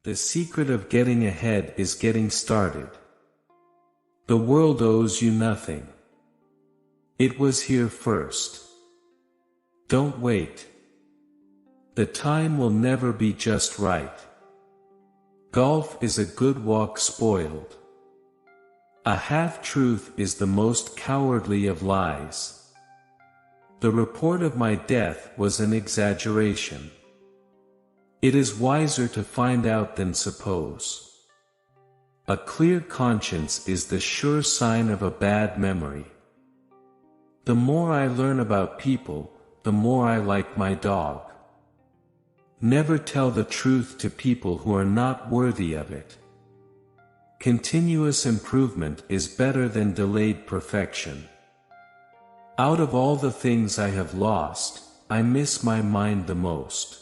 The secret of getting ahead is getting started. The world owes you nothing. It was here first. Don't wait. The time will never be just right. Golf is a good walk spoiled. A half-truth is the most cowardly of lies. The report of my death was an exaggeration. It is wiser to find out than suppose. A clear conscience is the sure sign of a bad memory. The more I learn about people, the more I like my dog. Never tell the truth to people who are not worthy of it. Continuous improvement is better than delayed perfection. Out of all the things I have lost, I miss my mind the most.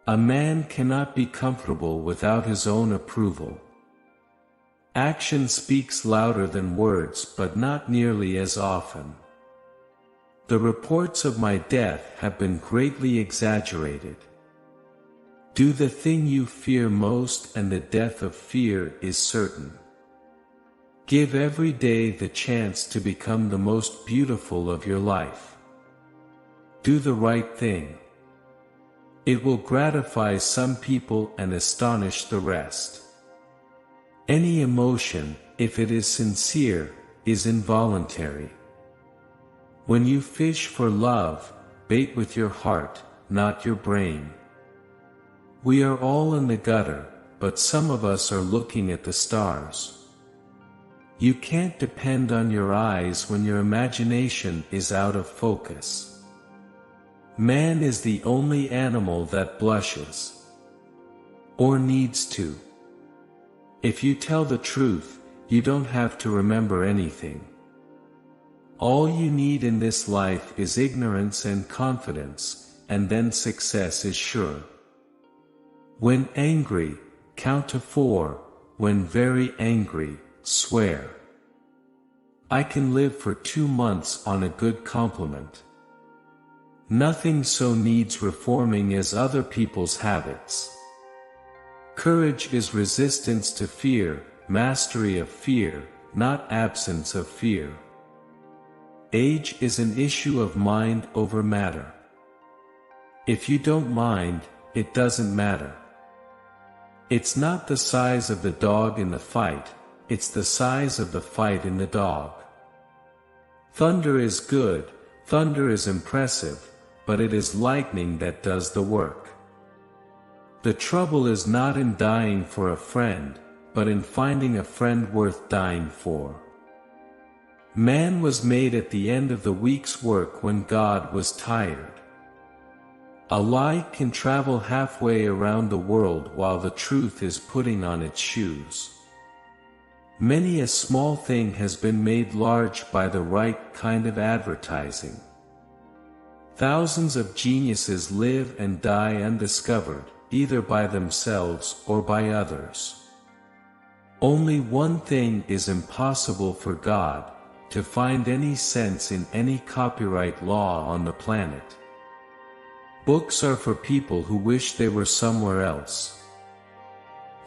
A man cannot be comfortable without his own approval. Action speaks louder than words, but not nearly as often. The reports of my death have been greatly exaggerated. Do the thing you fear most, and the death of fear is certain. Give every day the chance to become the most beautiful of your life. Do the right thing. It will gratify some people and astonish the rest. Any emotion, if it is sincere, is involuntary. When you fish for love, bait with your heart, not your brain. We are all in the gutter, but some of us are looking at the stars. You can't depend on your eyes when your imagination is out of focus. Man is the only animal that blushes. Or needs to. If you tell the truth, you don't have to remember anything. All you need in this life is ignorance and confidence, and then success is sure. When angry, count to 4, when very angry, swear. I can live for 2 months on a good compliment. Nothing so needs reforming as other people's habits. Courage is resistance to fear, mastery of fear, not absence of fear. Age is an issue of mind over matter. If you don't mind, it doesn't matter. It's not the size of the dog in the fight, it's the size of the fight in the dog. Thunder is good, thunder is impressive, but it is lightning that does the work. The trouble is not in dying for a friend, but in finding a friend worth dying for. Man was made at the end of the week's work when God was tired. A lie can travel halfway around the world while the truth is putting on its shoes. Many a small thing has been made large by the right kind of advertising. Thousands of geniuses live and die undiscovered, either by themselves or by others. Only one thing is impossible for God, to find any sense in any copyright law on the planet. Books are for people who wish they were somewhere else.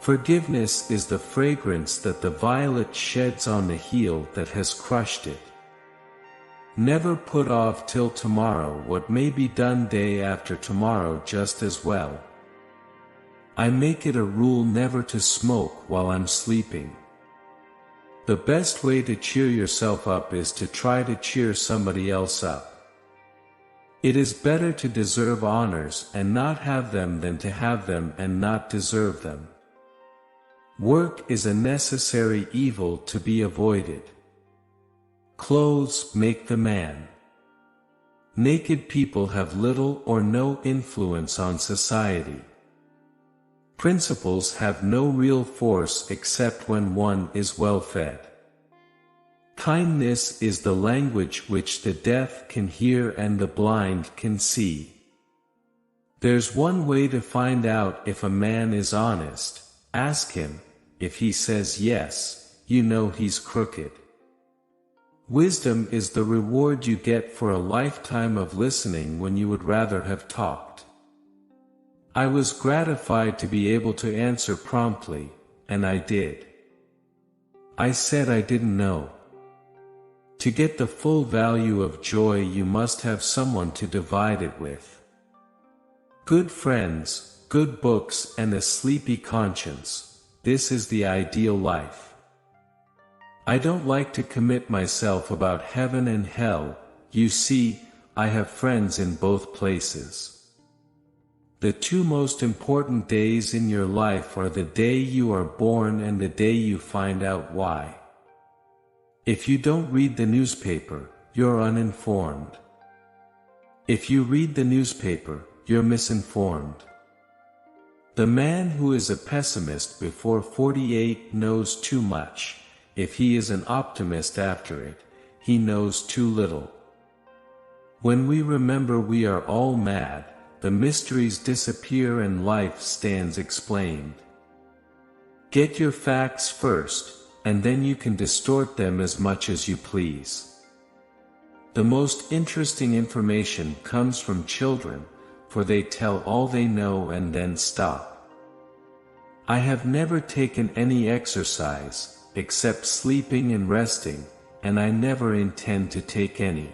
Forgiveness is the fragrance that the violet sheds on the heel that has crushed it. Never put off till tomorrow what may be done day after tomorrow just as well. I make it a rule never to smoke while I'm sleeping. The best way to cheer yourself up is to try to cheer somebody else up. It is better to deserve honors and not have them than to have them and not deserve them. Work is a necessary evil to be avoided. Clothes make the man. Naked people have little or no influence on society. Principles have no real force except when one is well fed. Kindness is the language which the deaf can hear and the blind can see. There's one way to find out if a man is honest. Ask him. If he says yes, you know he's crooked. Wisdom is the reward you get for a lifetime of listening when you would rather have talked. I was gratified to be able to answer promptly, and I did. I said I didn't know. To get the full value of joy, you must have someone to divide it with. Good friends, good books, and a sleepy conscience. This is the ideal life. I don't like to commit myself about heaven and hell. You see, I have friends in both places. The two most important days in your life are the day you are born and the day you find out why. If you don't read the newspaper, you're uninformed. If you read the newspaper, you're misinformed. The man who is a pessimist before 48 knows too much. If he is an optimist after it, he knows too little. When we remember we are all mad, the mysteries disappear and life stands explained. Get your facts first, and then you can distort them as much as you please. The most interesting information comes from children, for they tell all they know and then stop. I have never taken any exercise, except sleeping and resting, and I never intend to take any.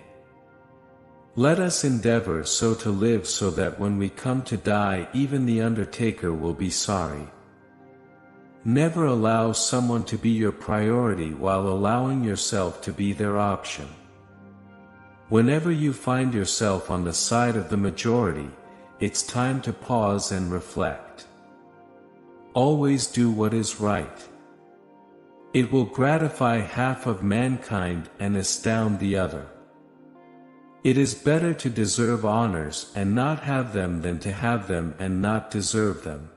Let us endeavor so to live so that when we come to die even the undertaker will be sorry. Never allow someone to be your priority while allowing yourself to be their option. Whenever you find yourself on the side of the majority, it's time to pause and reflect. Always do what is right. It will gratify half of mankind and astound the other. It is better to deserve honors and not have them than to have them and not deserve them.